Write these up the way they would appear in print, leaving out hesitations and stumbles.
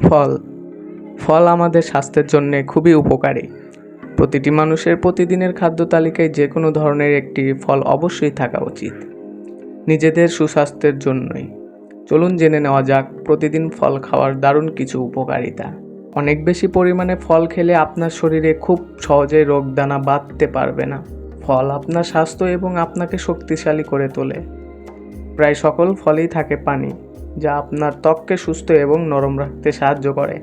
ফল ফল আমাদের স্বাস্থ্যের জন্য খুবই উপকারী। প্রতিটি মানুষের প্রতিদিনের খাদ্য তালিকায় যে কোনো ধরনের একটি ফল অবশ্যই থাকা উচিত, নিজেদের সুস্বাস্থ্যের জন্যই। চলুন জেনে নেওয়া যাক প্রতিদিন ফল খাওয়ার দারুণ কিছু উপকারিতা। অনেক বেশি পরিমাণে ফল খেলে আপনার শরীরে খুব সহজেই রোগদানা বাঁধতে পারবে না। ফল আপনার স্বাস্থ্য এবং আপনাকে শক্তিশালী করে তোলে। প্রায় সকল ফলেই থাকে পানি, যা আপনার ত্বককে সুস্থ এবং নরম রাখতে সাহায্য করে।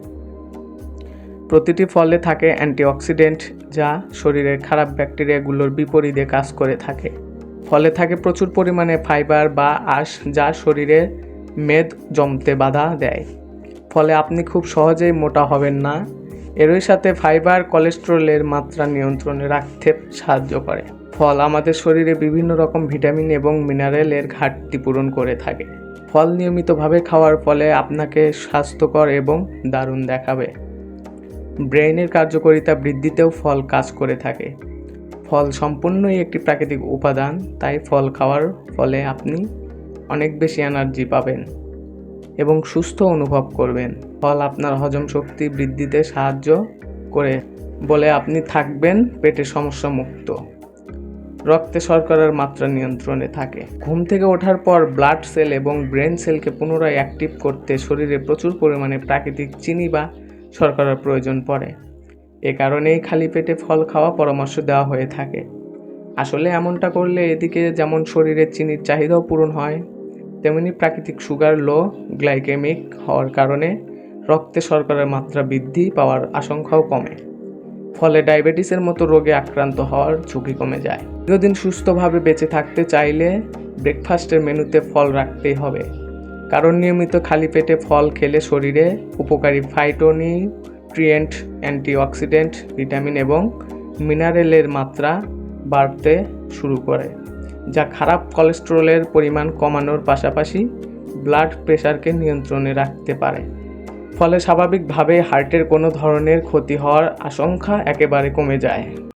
প্রতিটি ফলে থাকে অ্যান্টিঅক্সিডেন্ট, যা শরীরের খারাপ ব্যাকটেরিয়াগুলোর বিপরীতে কাজ করে থাকে। ফলে থাকে প্রচুর পরিমাণে ফাইবার বা আঁশ, যা শরীরে মেদ জমতে বাধা দেয়। ফলে আপনি খুব সহজেই মোটা হবেন না। এরই সাথে ফাইবার কোলেস্টেরলের মাত্রা নিয়ন্ত্রণে রাখতে সাহায্য করে। ফল আমাদের শরীরে বিভিন্ন রকম ভিটামিন এবং মিনারেলের ঘাটতি পূরণ করে থাকে। ফল নিয়মিতভাবে খাওয়ার ফলে আপনাকে স্বাস্থ্যকর এবং দারুণ দেখাবে। ব্রেইনের কার্যকারিতা বৃদ্ধিতেও ফল কাজ করে থাকে। ফল সম্পূর্ণই একটি প্রাকৃতিক উপাদান, তাই ফল খাওয়ার ফলে আপনি অনেক বেশি এনার্জি পাবেন এবং সুস্থ অনুভব করবেন। ফল আপনার হজম শক্তি বৃদ্ধিতে সাহায্য করে বলে আপনি থাকবেন পেটের সমস্যা মুক্ত। রক্তে শর্করার মাত্রা নিয়ন্ত্রণে থাকে। ঘুম থেকে ওঠার পর ব্লাড সেল এবং ব্রেন সেলকে পুনরায় অ্যাক্টিভ করতে শরীরে প্রচুর পরিমাণে প্রাকৃতিক চিনি বা শর্করার প্রয়োজন পড়ে। এ কারণেই খালি পেটে ফল খাওয়া পরামর্শ দেওয়া হয়ে থাকে। আসলে এমনটা করলে এদিকে যেমন শরীরের চিনির চাহিদাও পূরণ হয়, তেমনি প্রাকৃতিক সুগার লো গ্লাইকেমিক হওয়ার কারণে রক্তে শর্করার মাত্রা বৃদ্ধি পাওয়ার আশঙ্কাও কমে। ফলে ডায়াবেটিসের মতো রোগে আক্রান্ত হওয়ার ঝুঁকি কমে যায়। দীর্ঘদিন সুস্থভাবে বেঁচে থাকতে চাইলে ব্রেকফাস্টের মেনুতে ফল রাখতেই হবে, কারণ নিয়মিত খালি পেটে ফল খেলে শরীরে উপকারী ফাইটোনিউট্রিয়েন্ট, অ্যান্টিঅক্সিডেন্ট, ভিটামিন এবং মিনারেলের মাত্রা বাড়তে শুরু করে, যা খারাপ কোলেস্টেরলের পরিমাণ কমানোর পাশাপাশি ব্লাড প্রেশারকে নিয়ন্ত্রণে রাখতে পারে। ফলে স্বাভাবিকভাবে হার্টের কোনো ধরনের ক্ষতি হওয়ার আশঙ্কা একেবারে কমে যায়।